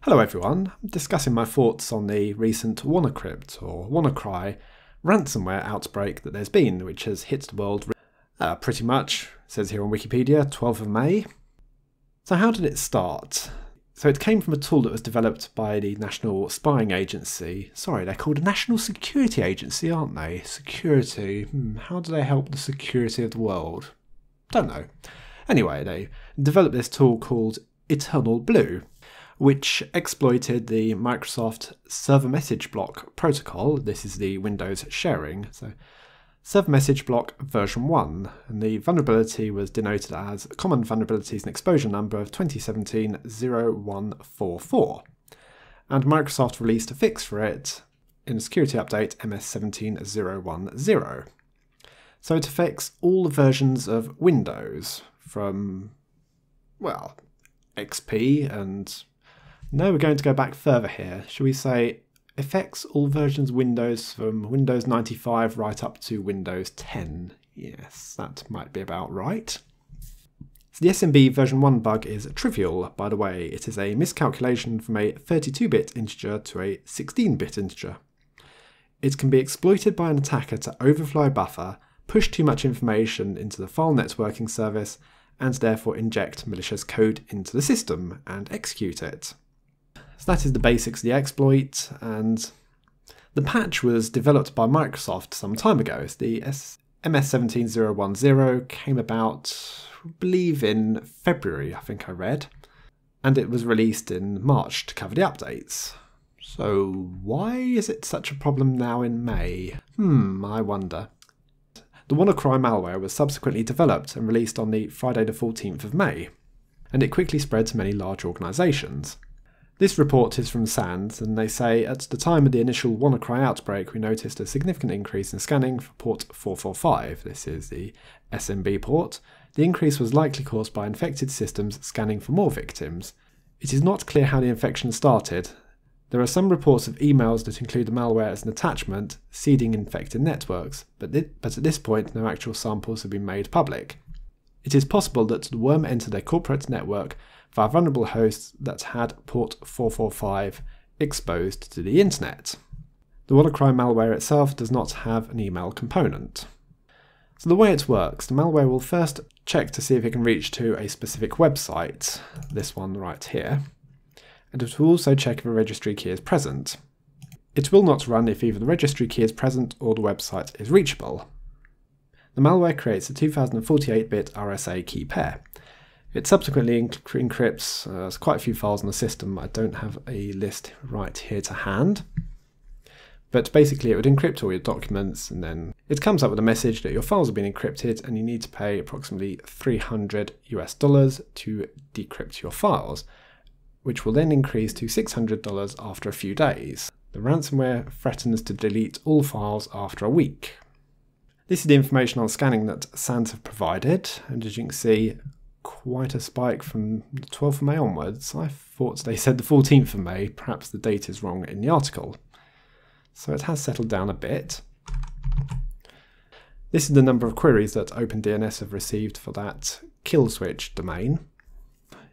Hello everyone, I'm discussing my thoughts on the recent WannaCrypt or WannaCry ransomware outbreak that there's been, which has hit the world pretty much, it says here on Wikipedia, 12th of May. So how did it start? So it came from a tool that was developed by the National Spying Agency. Sorry, they're called a National Security Agency, aren't they? Security. How do they help the security of the world? Don't know. Anyway, they developed this tool called Eternal Blue, which exploited the Microsoft Server Message Block protocol. This is the Windows sharing. So Server Message Block version 1, and the vulnerability was denoted as Common Vulnerabilities and Exposure Number of 2017-0144. And Microsoft released a fix for it in Security Update MS17010. So it affects all the versions of Windows from, well, XP and... No, we're going to go back further here. Shall we say affects all versions of Windows from Windows 95 right up to Windows 10? Yes, that might be about right. So the SMB version 1 bug is trivial, by the way. It is a miscalculation from a 32-bit integer to a 16-bit integer. It can be exploited by an attacker to overflow a buffer, push too much information into the file networking service, and therefore inject malicious code into the system and execute it. So that is the basics of the exploit, and the patch was developed by Microsoft some time ago. So the MS17010 came about, I believe, in February, I think I read, and it was released in March to cover the updates. So why is it such a problem now in May? I wonder. The WannaCry malware was subsequently developed and released on the Friday the 14th of May, and it quickly spread to many large organisations. This report is from SANS, and they say, at the time of the initial WannaCry outbreak, we noticed a significant increase in scanning for port 445. This is the SMB port. The increase was likely caused by infected systems scanning for more victims. It is not clear how the infection started. There are some reports of emails that include the malware as an attachment, seeding infected networks, but at this point no actual samples have been made public. It is possible that the worm entered a corporate network via vulnerable hosts that had port 445 exposed to the internet. The WannaCry malware itself does not have an email component. So the way it works, the malware will first check to see if it can reach to a specific website, this one right here, and it will also check if a registry key is present. It will not run if either the registry key is present or the website is reachable. The malware creates a 2048-bit RSA key pair. It subsequently encrypts there's quite a few files in the system. I don't have a list right here to hand. But basically it would encrypt all your documents, and then it comes up with a message that your files have been encrypted and you need to pay approximately $300 to decrypt your files, which will then increase to $600 after a few days. The ransomware threatens to delete all files after a week. This is the information on scanning that SANS have provided, and as you can see, quite a spike from the 12th of May onwards. I thought they said the 14th of May, perhaps the date is wrong in the article. So it has settled down a bit. This is the number of queries that OpenDNS have received for that kill switch domain.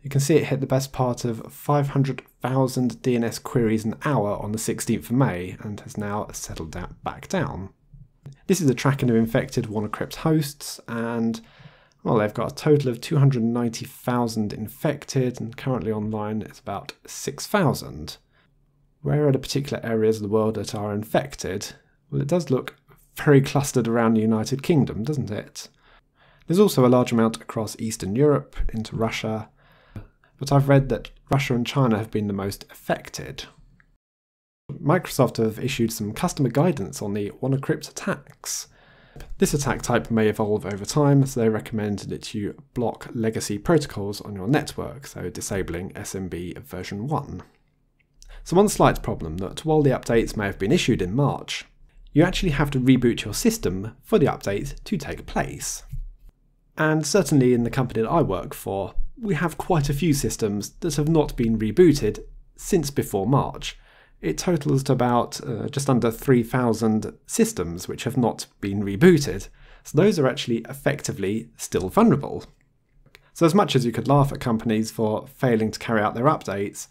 You can see it hit the best part of 500,000 DNS queries an hour on the 16th of May and has now settled back down. This is the tracking of infected WannaCrypt hosts, and well, they've got a total of 290,000 infected, and currently online it's about 6,000. Where are the particular areas of the world that are infected? Well, it does look very clustered around the United Kingdom, doesn't it? There's also a large amount across Eastern Europe, into Russia, but I've read that Russia and China have been the most affected. Microsoft have issued some customer guidance on the WannaCrypt attacks. This attack type may evolve over time, so they recommend that you block legacy protocols on your network, so disabling SMB version 1. So one slight problem that while the updates may have been issued in March, you actually have to reboot your system for the update to take place. And certainly in the company that I work for, we have quite a few systems that have not been rebooted since before March. It totals to about just under 3,000 systems which have not been rebooted, so those are actually effectively still vulnerable. So as much as you could laugh at companies for failing to carry out their updates,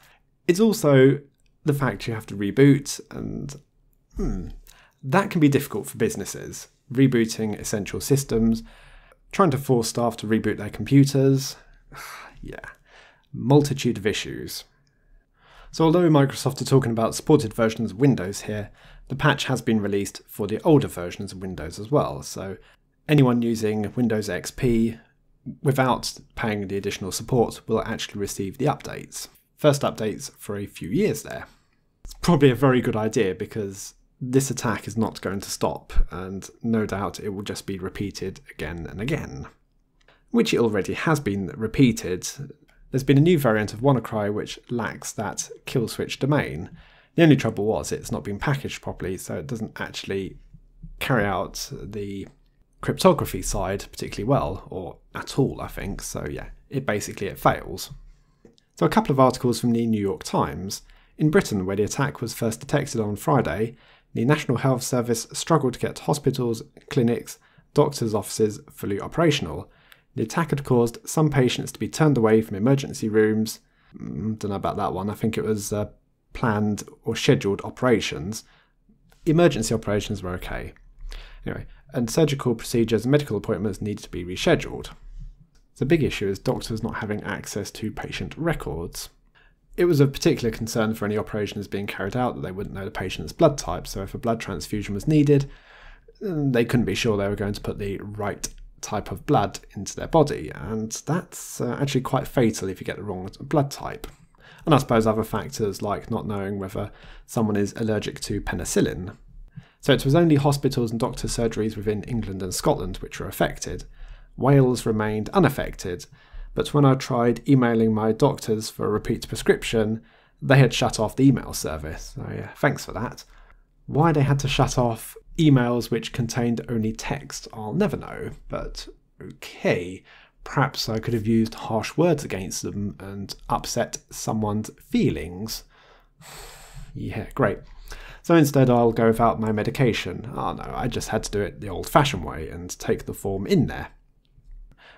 It's also the fact you have to reboot, and that can be difficult for businesses. Rebooting essential systems, trying to force staff to reboot their computers. Yeah, multitude of issues. So although Microsoft are talking about supported versions of Windows here, the patch has been released for the older versions of Windows as well. So anyone using Windows XP without paying the additional support will actually receive the updates. First updates for a few years there. It's probably a very good idea because this attack is not going to stop, and no doubt it will just be repeated again and again. Which it already has been repeated. There's been a new variant of WannaCry which lacks that kill switch domain. The only trouble was it's not been packaged properly, so it doesn't actually carry out the cryptography side particularly well, or at all I think, so yeah, it fails. So a couple of articles from the New York Times. In Britain, where the attack was first detected on Friday, the National Health Service struggled to get hospitals, clinics, doctors' offices fully operational. The attack had caused some patients to be turned away from emergency rooms. Don't know about that one. I think it was planned or scheduled operations. Emergency operations were okay. Anyway, and surgical procedures and medical appointments needed to be rescheduled. The big issue is doctors not having access to patient records. It was of particular concern for any operations being carried out that they wouldn't know the patient's blood type, so if a blood transfusion was needed, they couldn't be sure they were going to put the right type of blood into their body, and that's actually quite fatal if you get the wrong blood type. And I suppose other factors like not knowing whether someone is allergic to penicillin. So it was only hospitals and doctor surgeries within England and Scotland which were affected. Wales remained unaffected, but when I tried emailing my doctors for a repeat prescription, they had shut off the email service. So yeah, thanks for that. Why they had to shut off emails which contained only text, I'll never know, but okay, perhaps I could have used harsh words against them and upset someone's feelings. Yeah, great. So instead I'll go without my medication. Oh no, I just had to do it the old-fashioned way and take the form in there.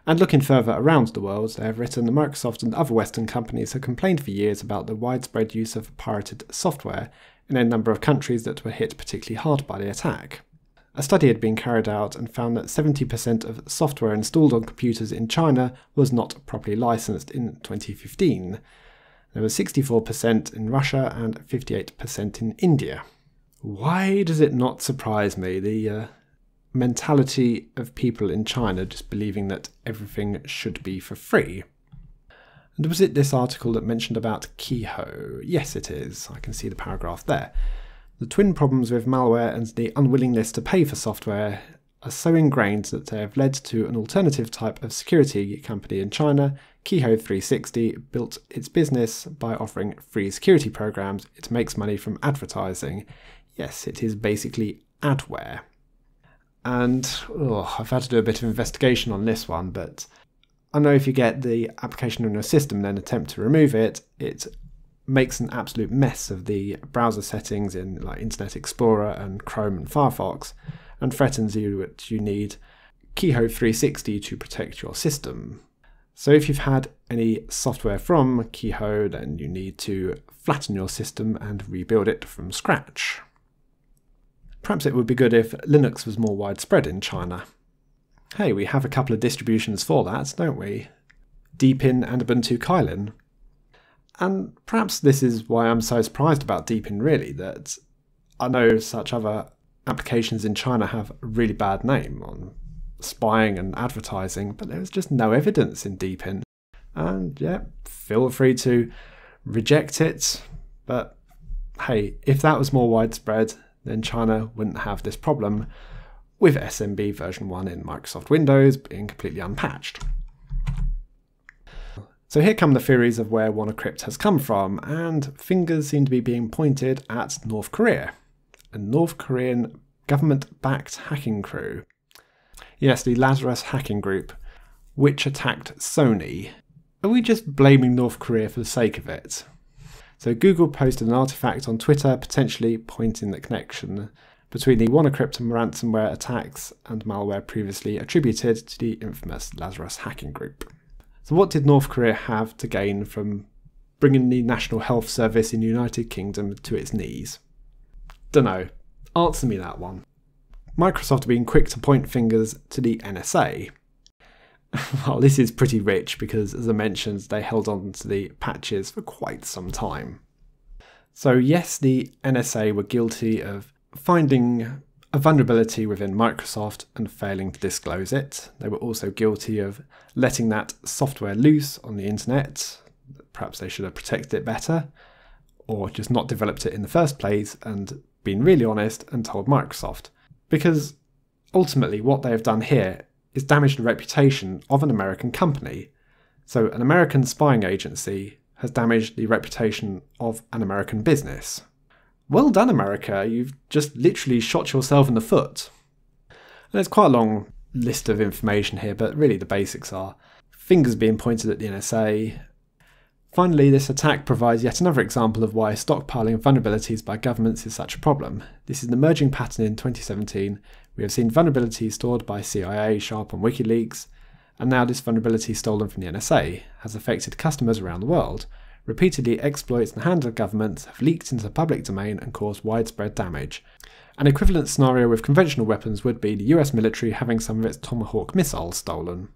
And looking further around the world, they have written that Microsoft and other Western companies have complained for years about the widespread use of pirated software in a number of countries that were hit particularly hard by the attack. A study had been carried out and found that 70% of software installed on computers in China was not properly licensed in 2015. There was 64% in Russia and 58% in India. Why does it not surprise me, the mentality of people in China just believing that everything should be for free? And was it this article that mentioned about Keyhoe? Yes, it is. I can see the paragraph there. The twin problems with malware and the unwillingness to pay for software are so ingrained that they have led to an alternative type of security company in China. Keyhoe 360 built its business by offering free security programs. It makes money from advertising. Yes, it is basically adware. And I've had to do a bit of investigation on this one, but I know if you get the application on your system and then attempt to remove it, it makes an absolute mess of the browser settings in like Internet Explorer and Chrome and Firefox, and threatens you that you need Keyhoe 360 to protect your system. So if you've had any software from Keyhoe, then you need to flatten your system and rebuild it from scratch. Perhaps it would be good if Linux was more widespread in China. Hey, we have a couple of distributions for that, don't we? Deepin and Ubuntu Kylin. And perhaps this is why I'm so surprised about Deepin really, that I know such other applications in China have a really bad name on spying and advertising, but there's just no evidence in Deepin. And yeah, feel free to reject it, but hey, if that was more widespread, then China wouldn't have this problem with SMBv1 in Microsoft Windows being completely unpatched. So here come the theories of where WannaCrypt has come from, and fingers seem to be being pointed at North Korea, a North Korean government-backed hacking crew. Yes, the Lazarus hacking group, which attacked Sony. Are we just blaming North Korea for the sake of it? So Google posted an artifact on Twitter potentially pointing the connection between the WannaCrypt and ransomware attacks and malware previously attributed to the infamous Lazarus hacking group. So what did North Korea have to gain from bringing the National Health Service in the United Kingdom to its knees? Dunno. Answer me that one. Microsoft have been quick to point fingers to the NSA. Well, this is pretty rich because, as I mentioned, they held on to the patches for quite some time. So yes, the NSA were guilty of finding a vulnerability within Microsoft and failing to disclose it. They were also guilty of letting that software loose on the internet. Perhaps they should have protected it better, or just not developed it in the first place and been really honest and told Microsoft. Because ultimately what they have done here is damage the reputation of an American company. So an American spying agency has damaged the reputation of an American business. Well done, America, you've just literally shot yourself in the foot. And there's quite a long list of information here, but really the basics are fingers being pointed at the NSA. Finally, this attack provides yet another example of why stockpiling vulnerabilities by governments is such a problem. This is an emerging pattern in 2017. We have seen vulnerabilities stored by CIA, Sharp and WikiLeaks, and now this vulnerability stolen from the NSA has affected customers around the world. Repeatedly, exploits in the hands of governments have leaked into the public domain and caused widespread damage. An equivalent scenario with conventional weapons would be the US military having some of its Tomahawk missiles stolen.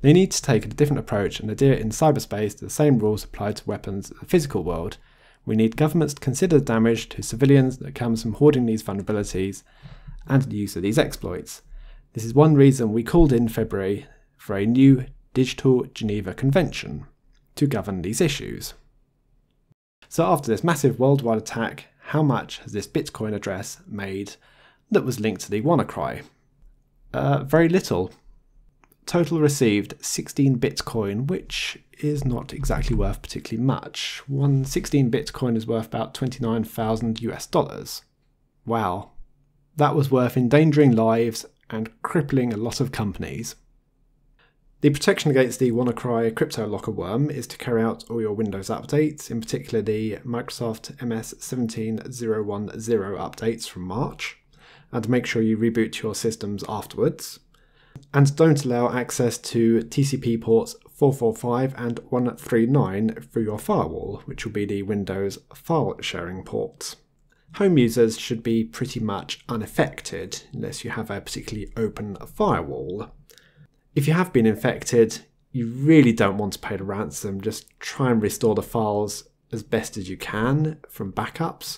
They need to take a different approach and adhere in cyberspace to the same rules applied to weapons in the physical world. We need governments to consider the damage to civilians that comes from hoarding these vulnerabilities and the use of these exploits. This is one reason we called in February for a new Digital Geneva Convention to govern these issues. So after this massive worldwide attack, how much has this Bitcoin address made that was linked to the WannaCry? Very little. Total received 16 Bitcoin, which is not exactly worth particularly much. 16 Bitcoin is worth about 29,000 US dollars. Wow. That was worth endangering lives and crippling a lot of companies. The protection against the WannaCry cryptolocker worm is to carry out all your Windows updates, in particular the Microsoft MS 17010 updates from March, and make sure you reboot your systems afterwards. And don't allow access to TCP ports 445 and 139 through your firewall, which will be the Windows file sharing ports. Home users should be pretty much unaffected unless you have a particularly open firewall. If you have been infected, you really don't want to pay the ransom. Just try and restore the files as best as you can from backups.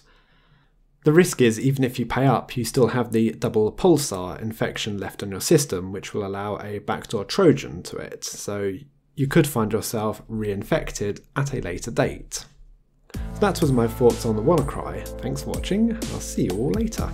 The risk is, even if you pay up, you still have the double pulsar infection left on your system, which will allow a backdoor Trojan to it, so you could find yourself reinfected at a later date. So that was my thoughts on the WannaCry. Thanks for watching, and I'll see you all later.